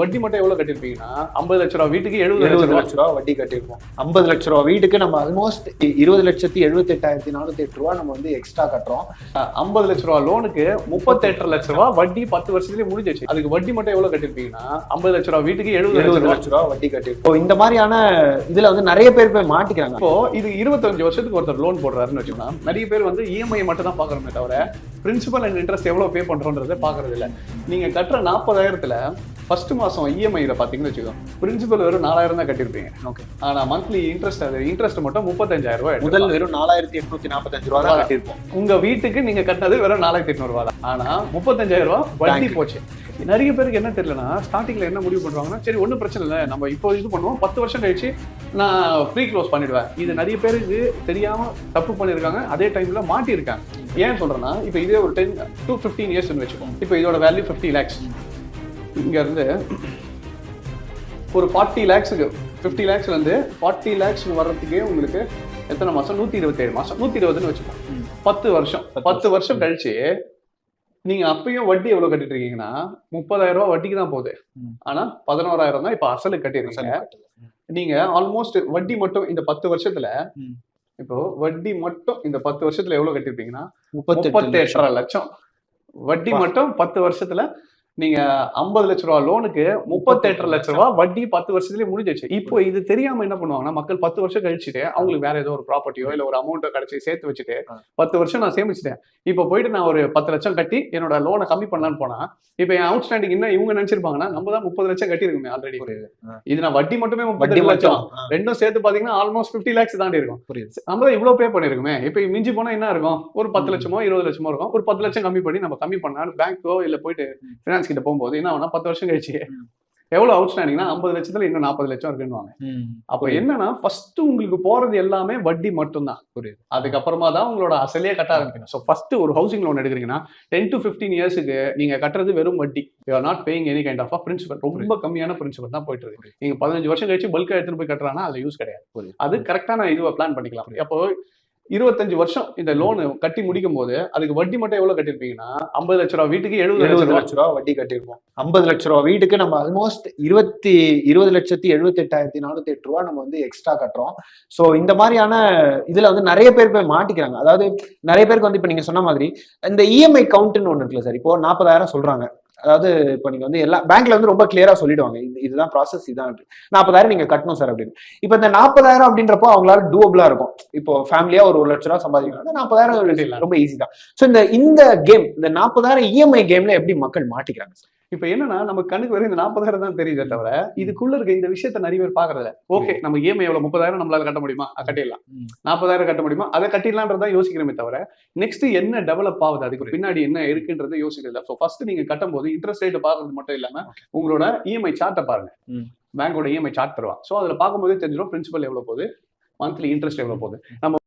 வட்டி மட்டும் எவ்வளவு கட்டிருப்பீங்கன்னா 50 லட்ச ரூபா வீட்டுக்கு 70 லட்ச ரூபா வட்டி கட்டிருப்போம். 50 லட்ச ரூபா வீட்டுக்கு நம்ம ஆல்மோஸ்ட் 20,78,408 ரூபா நம்ம வந்து எக்ஸ்ட்ரா கட்டுறோம். 50 லட்ச ரூபா லோனுக்கு 38 லட்ச ரூபா வட்டி 10 வருஷத்துலயே முடிஞ்சிச்சு. அதுக்கு வட்டி மட்டும் எவ்வளவு கட்டிருப்பீங்கன்னா 50 லட்ச ரூபா வீட்டுக்கு 70 லட்ச ரூபா வட்டி கட்டிருப்போம். இந்த மாதிரியான இதுல வந்து நிறைய பேர் போய் மாட்டிக்கிறாங்க. இப்போ இது 25 வருஷத்துக்கு ஒருத்தர் லோன் போடுறாருன்னு வச்சுக்கோங்க. நிறைய பேர் வந்து இஎம்ஐ மட்டும் தான் பாக்குறோமே தவிர பிரின்சிபல் அண்ட் இன்ட்ரெஸ்ட் எவ்வளவு பே பண்றோன்றதை பாக்குறது இல்ல. நீங்க கட்டுற 40,000த்துல ஃபர்ஸ்ட் மாசம் இஎம்ஐல பாத்தீங்கன்னு வச்சுக்கோங்க, பிரின்சிபல் வெறும் 4,000 தான் கட்டிருப்பீங்க. ஓகே. ஆனா மந்த்லி இன்ட்ரெஸ்ட் மட்டும் 35,000 ரூபாய். முதல் வெறும் 4,845 ரூபா தான் கட்டிருப்போம். உங்க வீட்டுக்கு நீங்க கட்டினது வெறும் 4,800 ரூபா தான். ஆனா 35,000 ரூபாய் வட்டி போச்சு. நிறைய பேருக்கு என்ன தெரியலன்னா, ஸ்டார்டிங்ல என்ன முடிவு பண்றாங்கன்னா, சரி ஒன்றும் பிரச்சனை இல்லை, நம்ம இப்போ இது பண்ணுவோம், 10 வருஷம் கழிச்சு நான் ஃப்ரீ க்ளோஸ் பண்ணிடுவேன். இது நிறைய பேருக்கு தெரியாம தப்பு பண்ணியிருக்காங்க, அதே டைம்ல மாட்டியிருக்காங்க. ஏன் சொல்றேன்னா, இப்போ இதே ஒரு 10 to 15 இயர்ஸ்ன்னு வச்சுக்கோம். இப்போ இதோட வேல்யூ 50 lakhs. இங்க இருந்து ஒரு 40 lakhsக்கு 50 lakhsல இருந்து 40 lakhs வர்றதுக்கே உங்களுக்கு எத்தனை மாசம்? 127 மாசம். 120ன்னு வச்சுக்கோங்க. 10 வருஷம் கழிச்சு நீங்க அப்பயும் வட்டி எவ்வளவு கட்டிட்டு இருக்கீங்கன்னா 30,000 ரூபாய் வட்டிக்கு தான் போகுது. ஆனா 11,000 தான் இப்ப அசலுக்கு கட்டிருக்கீங்க. நீங்க ஆல்மோஸ்ட் வட்டி மட்டும் இந்த 10 வருஷத்துல, இப்போ வட்டி மட்டும் இந்த 10 வருஷத்துல எவ்வளவு கட்டிருப்பீங்கன்னா 38.5 லட்சம். வட்டி மட்டும் 10 வருஷத்துல நீங்க 50 லட்ச ரூபா லோனுக்கு 38 லட்ச ரூபா வட்டி 10 வருஷத்துலயே முடிஞ்சிச்சு. இப்போ இது தெரியாம என்ன பண்ணுவாங்கன்னா, மக்கள் 10 வருஷம் கழிச்சுட்டு அவங்களுக்கு வேற ஏதோ ஒரு ப்ராப்பர்ட்டியோ இல்ல ஒரு அமௌண்ட்டோ கிடைச்சி சேர்த்து வச்சுட்டு 10 வருஷம் நான் சேமிச்சிட்டேன், இப்போ போயிட்டு நான் ஒரு 10 லட்சம் கட்டி என்னோட லோனை கம்மி பண்ணலான்னு போனா, இப்போ என் அவுட் ஸ்டாண்டிங் என்ன இவங்க நினைச்சிருப்பாங்கன்னா, நம்ம தான் 30 லட்சம் கட்டிருக்குமே ஆல்ரெடி. இது நான் வட்டி மட்டுமே 30 லட்சம், ரெண்டும் சேர்த்து பாத்தீங்கன்னா ஆல்மோஸ்ட் 50 lakhs தாண்டி இருக்கும். நம்ம தான் இவ்வளவு பே பண்ணிருக்குமே. இப்போ மிஞ்சி போனா என்ன இருக்கும்? ஒரு 10 லட்சமோ 20 லட்சமோ இருக்கும். ஒரு 10 லட்சம் கம்மி பண்ணி நம்ம கம்மி பண்ணா பேங்க்கோ இல்ல போயிட்டு ஃபினான்ஸ் கிட்ட போகும்போது என்ன ஆகும்னா, 10 வருஷம் கழிச்சு எவ்வளவு அவுட் ஸ்டாண்டிங்னா 50 லட்சத்துல இன்னும் 40 லட்சம் இருக்குன்னு. அப்ப என்னன்னா, ஃபர்ஸ்ட் உங்களுக்கு போறது எல்லாமே வட்டி மட்டும் தான். புரியுது. அதுக்கப்புறமா தான் உங்களோட அசலே கட்ட ஆரம்பிக்கணும். ஸோ ஃபர்ஸ்ட் ஒரு ஹவுசிங் லோன் எடுக்கிறீங்கன்னா 10 to 15 இயர்ஸ்க்கு நீங்க கட்டுறது வெறும் வட்டி. You are not paying any kind of principal. ரொம்ப கம்மியான பிரின்சிபல் தான் போயிட்டு இருக்கு. நீங்க 15 வருஷம் கழிச்சு பல்கா எடுத்துட்டு போய் கட்டுறாங்கன்னா அதுல யூஸ் கிடையாது. அது கரெக்டான இதுவை பிளான் பண்ணிக்கலாம். அப்போ 25 வருஷம் இந்த லோன் கட்டி முடிக்கும் போது அதுக்கு வட்டி மட்டும் எவ்வளவு கட்டிருப்பீங்கன்னா 50 லட்ச ரூபா வீட்டுக்கு 70 லட்ச ரூபா வட்டி கட்டிருப்போம். 50 லட்ச ரூபா வீட்டுக்கு நம்ம ஆல்மோஸ்ட் 20,78,408 ரூபா நம்ம வந்து எக்ஸ்ட்ரா கட்டுறோம். ஸோ இந்த மாதிரியான இதுல வந்து நிறைய பேர் போய் மாட்டிக்கிறாங்க. அதாவது நிறைய பேருக்கு வந்து இப்ப நீங்க சொன்ன மாதிரி இந்த இஎம்ஐ கவுண்ட்னு ஒண்ணு இருக்குல்ல சார். இப்போ 40,000 சொல்றாங்க. அதாவது இப்போ நீங்க வந்து எல்லா பேங்க்ல வந்து ரொம்ப கிளியரா சொல்லிடுவாங்க, இதுதான் ப்ராசஸ், இதான் 40,000 நீங்க கட்டணும் சார் அப்படின்னு. இப்போ இந்த 40,000 அப்படின்றப்போ அவங்களால டூவபிளா இருக்கும். இப்போ ஃபேமிலியா ஒரு 1 லட்ச ரூபா சம்பாதிக்கிறாங்க, 40,000 ரொம்ப ஈஸி தான். ஸோ இந்த கேம், இந்த 40,000 இஎம்ஐ கேம்ல எப்படி மக்கள் மாட்டிக்கிறாங்க சார்? இப்ப என்னன்னா, நம்ம கணக்கு வரை இந்த 40,000 தான் தெரியுதே தவிர இதுக்குள்ள இருக்க இந்த விஷயத்த நிறைய பேர் பாக்குறதில்ல. ஓகே, நம்ம இஎம்ஐ எவ்வளவு 30,000 நம்மளால கட்ட முடியுமா? கட்டிடலாம். 40,000 கட்ட முடியுமா? அதை கட்டிடலான்றதான் யோசிக்கிறோமே தவிர நெக்ஸ்ட் என்ன டெவலப் ஆகுது, அதுக்கு பின்னாடி என்ன இருக்குன்றதை யோசிக்கிறது. ஸோ ஃபர்ஸ்ட் நீங்க கட்டும் போது இன்ட்ரெஸ்ட் ரேட் பாக்குறது மட்டும் இல்லாம உங்களோட இஎம்ஐ சார்ட்டை பாருங்க. பேங்கோட இஎம்ஐ சார்ட் தருவா. ஸோ அதுல பார்க்கும்போது தெரிஞ்சிடும் பிரின்சிபல் எவ்வளவு போகுது, மந்த்லி இன்ட்ரெஸ்ட் எவ்வளவு போகுது. நம்ம